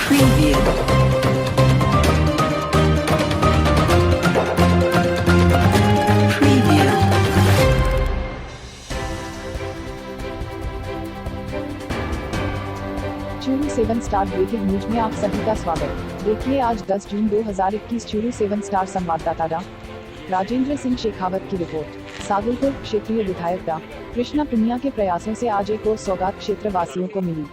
Preview. Preview. Churu 7 star breaking news में आप सभी का स्वागत। देखिए आज 10 जून 2021 चूरू 7 स्टार संवाददाता डा. राजेंद्र सिंह शेखावत की रिपोर्ट। सादुलपुर क्षेत्रीय विधायक डा. कृष्णा पुनिया के प्रयासों से आज एक और सौगात क्षेत्र वासियों को मिली।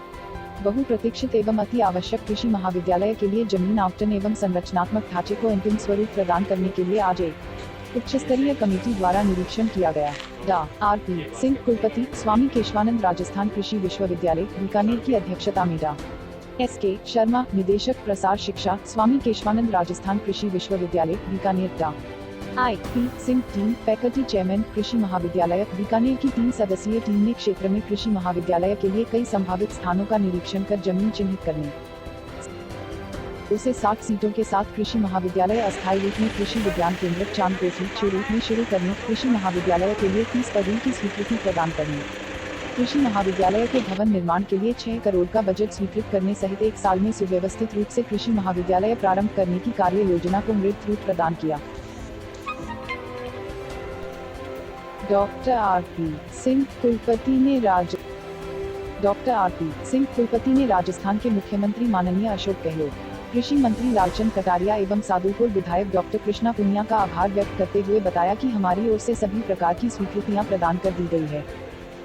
बहुप्रतीक्षित एवं अति आवश्यक कृषि महाविद्यालय के लिए जमीन आवंटन एवं संरचनात्मक ढांचे को अंतिम स्वरूप प्रदान करने के लिए आज एक उच्च स्तरीय कमेटी द्वारा निरीक्षण किया गया। डा. आर.पी. सिंह कुलपति स्वामी केशवानंद राजस्थान कृषि विश्वविद्यालय बीकानेर की अध्यक्षता में डा. एस.के. शर्मा निदेशक प्रसार शिक्षा स्वामी केशवानंद राजस्थान कृषि विश्वविद्यालय बीकानेर डा. IP. Singh team faculty chairman कृषि महाविद्यालय बीकानेर की 3 सदस्यीय टीम ने क्षेत्र में कृषि महाविद्यालय के लिए कई संभावित स्थानों का निरीक्षण कर जमीन चिन्हित करने उसे 60 सीटों के साथ कृषि महाविद्यालय अस्थायी रूप में कृषि विज्ञान केंद्र चांदकोठी चूरू में शुरू करने, कृषि महाविद्यालय के लिए 30 पदों की स्वीकृति प्रदान करने, कृषि महाविद्यालय के भवन निर्माण के लिए 6 करोड़ का बजट स्वीकृत करने सहित 1 साल में सुव्यवस्थित रूप से कृषि महाविद्यालय प्रारंभ करने की कार्य योजना को मृत रूप प्रदान किया। Doctor RP. सिंह कुलपति ने राजस्थान के मुख्यमंत्री माननीय अशोक गहलोत, कृषि मंत्री लालचंद कटारिया एवं सादुलपुर विधायक डॉक्टर कृष्णा पुनिया का आभार व्यक्त करते हुए बताया कि हमारी ओर से सभी प्रकार की स्वीकृतियां प्रदान कर दी गई है।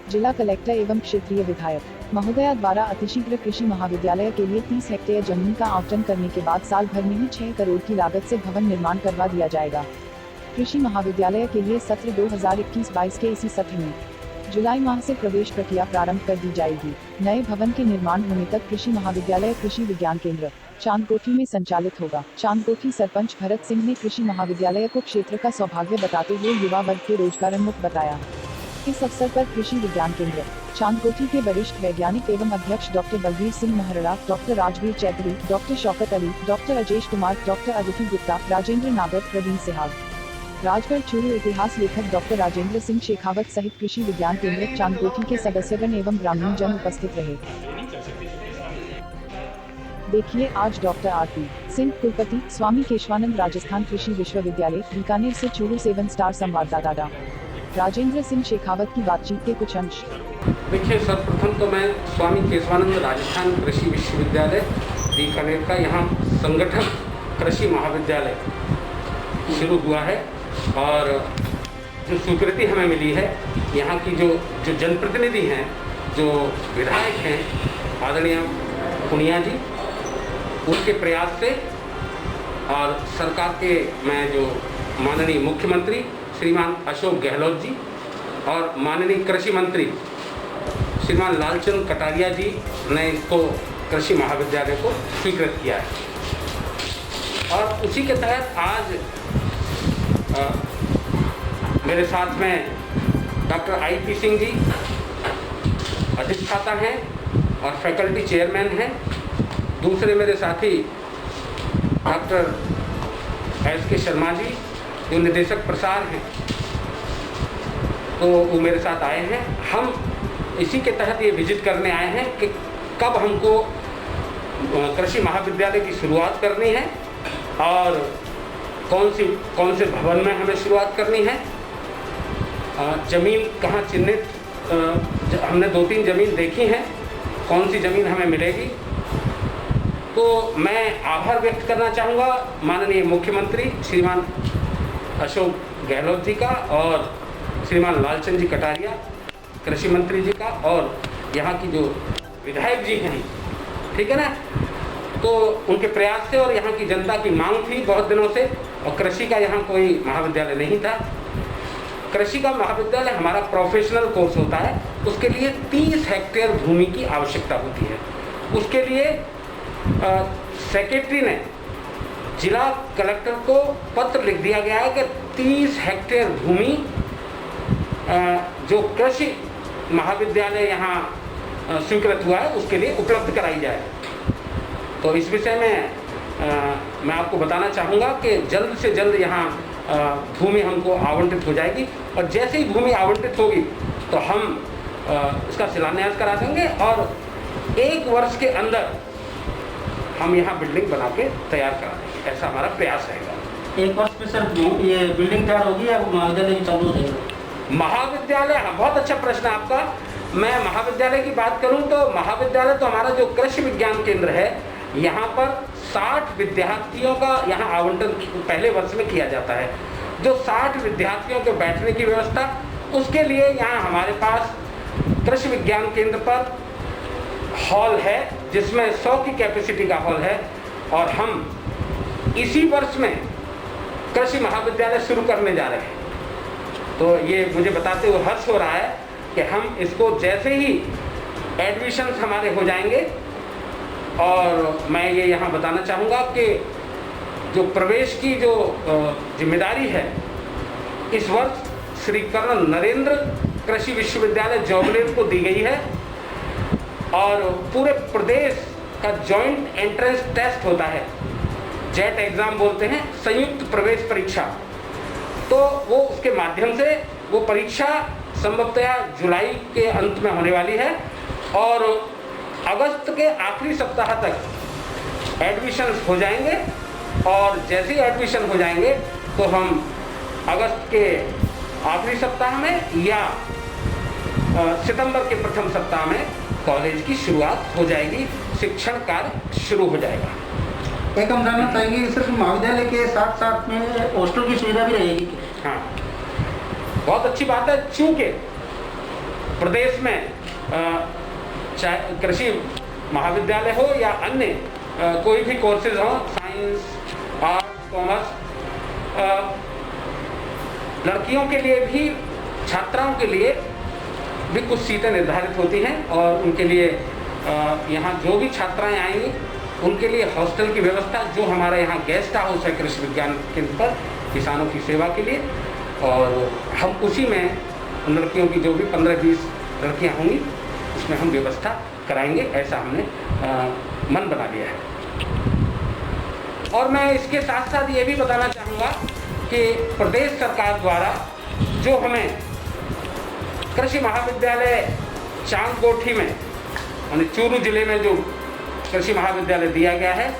जिला कलेक्टर एवं क्षेत्रीय विधायक महोदया द्वारा अतिशीघ्र कृषि महाविद्यालय के लिए 30 हेक्टेयर जमीन का आवंटन करने के बाद साल भर में ही 6 करोड़ की लागत से भवन निर्माण करवा दिया जाएगा। कृषि महाविद्यालय के लिए सत्र 2021-22 के इसी सत्र में जुलाई माह से प्रवेश प्रक्रिया प्रारंभ कर दी जाएगी। नए भवन के निर्माण होने तक कृषि महाविद्यालय कृषि विज्ञान केंद्र चांदकोठी में संचालित होगा। चांदकोठी सरपंच भरत सिंह ने कृषि महाविद्यालय को क्षेत्र का सौभाग्य बताते हुए युवा वर्ग के रोजगारोन्मुख बताया। इस अवसर पर कृषि विज्ञान केंद्र चांदकोठी के वरिष्ठ वैज्ञानिक एवं अध्यक्ष doctor Balbir Singh Maharda, doctor Rajveer Chaudhary, doctor Shaukat Ali, doctor Ajesh Kumar, doctor Aditi Gupta, Rajendra Nagar, Praveen Sihag, Rajgarh Churu इतिहास लेखक डॉक्टर राजेंद्र सिंह शेखावत सहित कृषि विज्ञान केंद्र चांदकोठी के सदस्यगण एवं ग्रामीण जन उपस्थित रहे। देखिए आज डॉक्टर आर.पी. सिंह कुलपति स्वामी केशवानंद राजस्थान कृषि विश्वविद्यालय बीकानेर से चूरू 7 स्टार संवाददाता डा. राजेंद्र सिंह शेखावत की बातचीत के कुछ अंश। देखिए, सर्वप्रथम तो मैं स्वामी केशवानंद राजस्थान कृषि विश्वविद्यालय बीकानेर का यहाँ संगठन कृषि महाविद्यालय शुरू हुआ है और जो स्वीकृति हमें मिली है, यहाँ की जो जनप्रतिनिधि हैं, जो विधायक हैं आदरणीय पुनिया जी, उनके प्रयास से और सरकार के में जो माननीय मुख्यमंत्री श्रीमान अशोक गहलोत जी और माननीय कृषि मंत्री श्रीमान लालचंद कटारिया जी ने इसको कृषि महाविद्यालय को स्वीकृत किया है। और उसी के तहत आज मेरे साथ में डॉक्टर आई.पी. सिंह जी अधिष्ठाता हैं और फैकल्टी चेयरमैन हैं। दूसरे मेरे साथी डॉक्टर एस.के. शर्मा जी जो निदेशक प्रसार हैं, तो वो मेरे साथ आए हैं। हम इसी के तहत ये विजिट करने आए हैं कि कब हमको कृषि महाविद्यालय की शुरुआत करनी है और कौन से भवन में हमें शुरुआत करनी है, जमीन कहाँ चिन्हित, हमने 2-3 जमीन देखी हैं, कौन सी जमीन हमें मिलेगी। तो मैं आभार व्यक्त करना चाहूँगा माननीय मुख्यमंत्री श्रीमान अशोक गहलोत जी का और श्रीमान लालचंद जी कटारिया कृषि मंत्री जी का और यहाँ की जो विधायक जी हैं, ठीक है ना, तो उनके प्रयास से और यहाँ की जनता की मांग थी बहुत दिनों से, और कृषि का यहाँ कोई महाविद्यालय नहीं था। कृषि का महाविद्यालय हमारा प्रोफेशनल कोर्स होता है, उसके लिए 30 हेक्टेयर भूमि की आवश्यकता होती है। उसके लिए सेक्रेटरी ने जिला कलेक्टर को पत्र लिख दिया गया है कि 30 हेक्टेयर भूमि जो कृषि महाविद्यालय यहाँ स्वीकृत हुआ है उसके लिए उपलब्ध कराई जाए। तो इस विषय में मैं आपको बताना चाहूँगा कि जल्द से जल्द यहाँ भूमि हमको आवंटित हो जाएगी, और जैसे ही भूमि आवंटित होगी तो हम इसका शिलान्यास करा देंगे और 1 वर्ष के अंदर हम यहाँ बिल्डिंग बना के तैयार करा देंगे, ऐसा हमारा प्रयास रहेगा। एक वर्ष में सर ये बिल्डिंग तैयार होगी या महाविद्यालय की चालू हो जाएगा? महाविद्यालय, हाँ, बहुत अच्छा प्रश्न है आपका। मैं महाविद्यालय की बात करूं तो महाविद्यालय तो हमारा जो कृषि विज्ञान केंद्र है, यहाँ पर 60 विद्यार्थियों का यहाँ आवंटन पहले वर्ष में किया जाता है। जो 60 विद्यार्थियों के बैठने की व्यवस्था, उसके लिए यहाँ हमारे पास कृषि विज्ञान केंद्र पर हॉल है, जिसमें 100 की कैपेसिटी का हॉल है। और हम इसी वर्ष में कृषि महाविद्यालय शुरू करने जा रहे हैं। तो ये मुझे बताते हुए हर्ष हो रहा है कि हम इसको जैसे ही एडमिशन्स हमारे हो जाएंगे, और मैं ये यहाँ बताना चाहूँगा कि जो प्रवेश की जो जिम्मेदारी है इस वर्ष श्री कर्नल नरेंद्र कृषि विश्वविद्यालय जोबनेर को दी गई है। और पूरे प्रदेश का जॉइंट एंट्रेंस टेस्ट होता है, जेट एग्ज़ाम बोलते हैं, संयुक्त प्रवेश परीक्षा। तो वो उसके माध्यम से वो परीक्षा संभवतया जुलाई के अंत में होने वाली है, और अगस्त के आखिरी सप्ताह तक एडमिशन्स हो जाएंगे। और जैसे ही एडमिशन हो जाएंगे तो हम अगस्त के आखिरी सप्ताह में या सितंबर के प्रथम सप्ताह में कॉलेज की शुरुआत हो जाएगी, शिक्षण कार्य शुरू हो जाएगा। एक हम जानना चाहेंगे कि सिर्फ महाविद्यालय के साथ साथ में हॉस्टल की सुविधा भी रहेगी? हाँ, बहुत अच्छी बात है। चूँकि प्रदेश में चाहे कृषि महाविद्यालय हो या अन्य कोई भी कोर्सेज हो, साइंस, आर्ट, कॉमर्स, लड़कियों के लिए भी, छात्राओं के लिए भी कुछ सीटें निर्धारित होती हैं। और उनके लिए यहाँ जो भी छात्राएं आएंगी उनके लिए हॉस्टल की व्यवस्था, जो हमारे यहाँ गेस्ट हाउस है कृषि विज्ञान केंद्र पर किसानों की सेवा के लिए, और हम उसी में लड़कियों की जो भी 15-20 लड़कियाँ होंगी उसमें हम व्यवस्था कराएंगे, ऐसा हमने मन बना लिया है। और मैं इसके साथ साथ ये भी बताना चाहूँगा कि प्रदेश सरकार द्वारा जो हमें कृषि महाविद्यालय चांदकोठी में, यानी चूरू जिले में जो कृषि महाविद्यालय दिया गया है,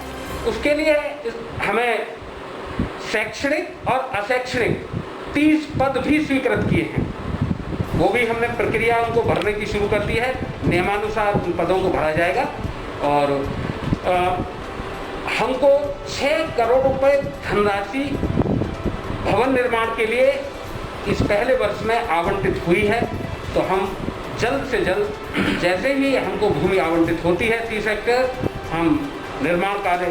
उसके लिए हमें शैक्षणिक और अशैक्षणिक 30 पद भी स्वीकृत किए हैं। वो भी हमने प्रक्रिया उनको भरने की शुरू कर दी है, नियमानुसार उन पदों को भरा जाएगा। और हमको 6 करोड़ रुपए धनराशि भवन निर्माण के लिए इस पहले वर्ष में आवंटित हुई है। तो हम जल्द से जल्द, जैसे ही हमको भूमि आवंटित होती है 30 हेक्टेयर, हम निर्माण कार्य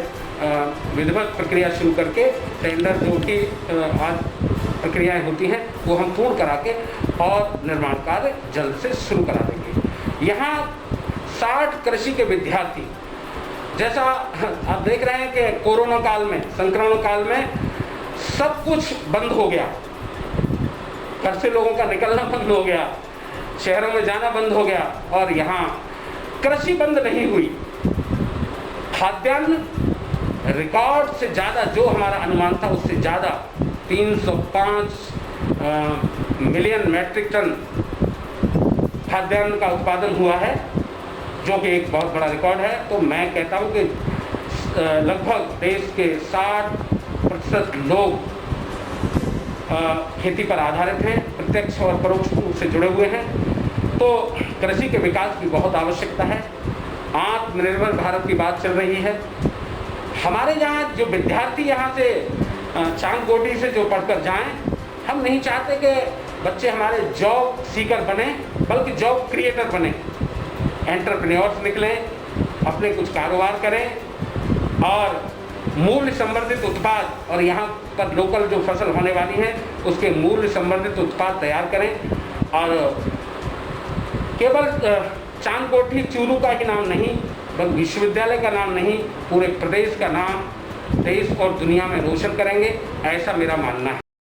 विधिवत प्रक्रिया शुरू करके टेंडर जो कि आज प्रक्रियाएं होती हैं वो हम पूर्ण करा के और निर्माण कार्य जल्द से शुरू करा देंगे। यहाँ 60 कृषि के विद्यार्थी, जैसा आप देख रहे हैं कि कोरोना काल में, संक्रमण काल में सब कुछ बंद हो गया, घर से लोगों का निकलना बंद हो गया, शहरों में जाना बंद हो गया, और यहाँ कृषि बंद नहीं हुई। खाद्यान्न रिकॉर्ड से ज़्यादा, जो हमारा अनुमान था उससे ज़्यादा 305 मिलियन मैट्रिक टन खाद्यान्न का उत्पादन हुआ है, जो कि एक बहुत बड़ा रिकॉर्ड है। तो मैं कहता हूँ कि लगभग देश के 60% लोग खेती पर आधारित हैं, प्रत्यक्ष और परोक्ष रूप से जुड़े हुए हैं। तो कृषि के विकास की बहुत आवश्यकता है। आत्मनिर्भर भारत की बात चल रही है। हमारे यहाँ जो विद्यार्थी यहाँ से चांदकोठी से जो पढ़कर जाएं, हम नहीं चाहते कि बच्चे हमारे जॉब सीकर बने, बल्कि जॉब क्रिएटर बने, एंटरप्रेन्योर्स निकलें, अपने कुछ कारोबार करें और मूल्य संवर्धित उत्पाद, और यहाँ पर लोकल जो फसल होने वाली है उसके मूल्य संवर्धित उत्पाद तैयार करें। और केवल चांदकोठी चूरू का ही नाम नहीं, बल्कि विश्वविद्यालय का नाम नहीं, पूरे प्रदेश का नाम देश और दुनिया में रोशन करेंगे, ऐसा मेरा मानना है।